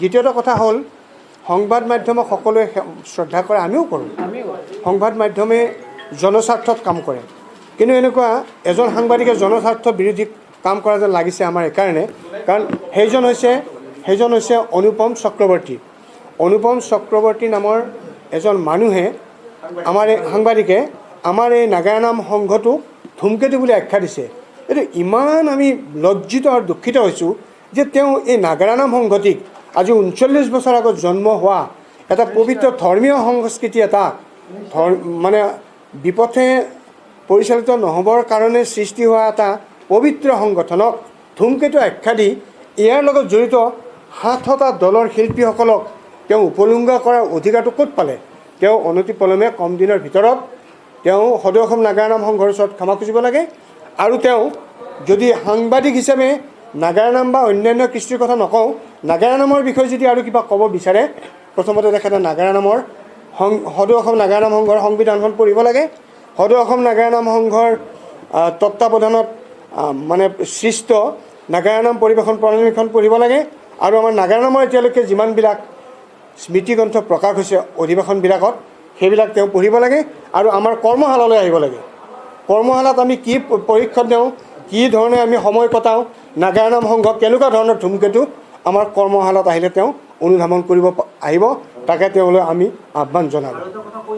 দ্বিতীয়টো কথা হ'ল সংবাদ মাধ্যমক সকলোৱে শ্ৰদ্ধা কৰে, আমিও কৰোঁ। সংবাদ মাধ্যমে জনস্বাৰ্থত কাম কৰে, কিন্তু এনেকুৱা এজন সাংবাদিকে জনস্বাৰ্থ বিৰোধী কাম কৰা যেন লাগিছে আমাৰ এইকাৰণে, কাৰণ সেইজন হৈছে অনুপম চক্ৰৱৰ্তী। অনুপম চক্ৰৱৰ্তী নামৰ এজন মানুহে আমাৰ এই সাংবাদিকে আমাৰ এই নাগাৰা নাম সংঘটোক ধূমকেতু বুলি আখ্যা দিছে। এইটো ইমান আমি লজ্জিত আৰু দুখিত হৈছোঁ যে তেওঁ এই নাগাৰা নাম সংঘটিক আজি 39 বছৰ আগত জন্ম হোৱা এটা পবিত্ৰ ধৰ্মীয় সংস্কৃতি এটা মানে বিপথে পৰিচালিত নহ'বৰ কাৰণে সৃষ্টি হোৱা এটা পবিত্ৰ সংগঠনক ধূমকেতু আখ্যা দি ইয়াৰ লগত জড়িত 7টা দলৰ শিল্পীসকলক তেওঁ উপলুংগা কৰাৰ অধিকাৰটো ক'ত পালে? তেওঁ অনতিপলমে কম দিনৰ ভিতৰত তেওঁ সদৌ অসম নাগাৰা নাম সংঘৰ ওচৰত ক্ষমা খুজিব লাগে। আৰু তেওঁ যদি সাংবাদিক হিচাপে নাগাৰা নাম বা অন্যান্য কৃষ্টিৰ কথা নকওঁ, নাগাৰা নামৰ বিষয়ে যদি আৰু কিবা ক'ব বিচাৰে, প্ৰথমতে তেখেতে নাগাৰা নামৰ সদৌ অসম নাগাৰা নাম সংঘৰ সংবিধানখন পঢ়িব লাগে। সদৌ অসম নাগাৰা নাম সংঘৰ তত্ত্বাৱধানত মানে সৃষ্ট নাগাৰা নাম পৰিৱেশন প্ৰণালীখন পঢ়িব লাগে। আৰু আমাৰ নাগাৰা নামৰ এতিয়ালৈকে যিমানবিলাক স্মৃতিগ্ৰন্থ প্ৰকাশ হৈছে অধিৱেশনবিলাকত, সেইবিলাক তেওঁ পঢ়িব লাগে। আৰু আমাৰ কৰ্মশালালৈ আহিব লাগে। কৰ্মশালাত আমি কি পৰীক্ষা দিওঁ, কি ধৰণে আমি সময় কটাওঁ, নাগাৰা নাম সংঘ কেনেকুৱা ধৰণৰ ধূমকেতু, আমাৰ কৰ্মশালাত আহিলে তেওঁ অনুধাৱন কৰিব আহিব। তাকে তেওঁলৈ আমি আহ্বান জনালোঁ।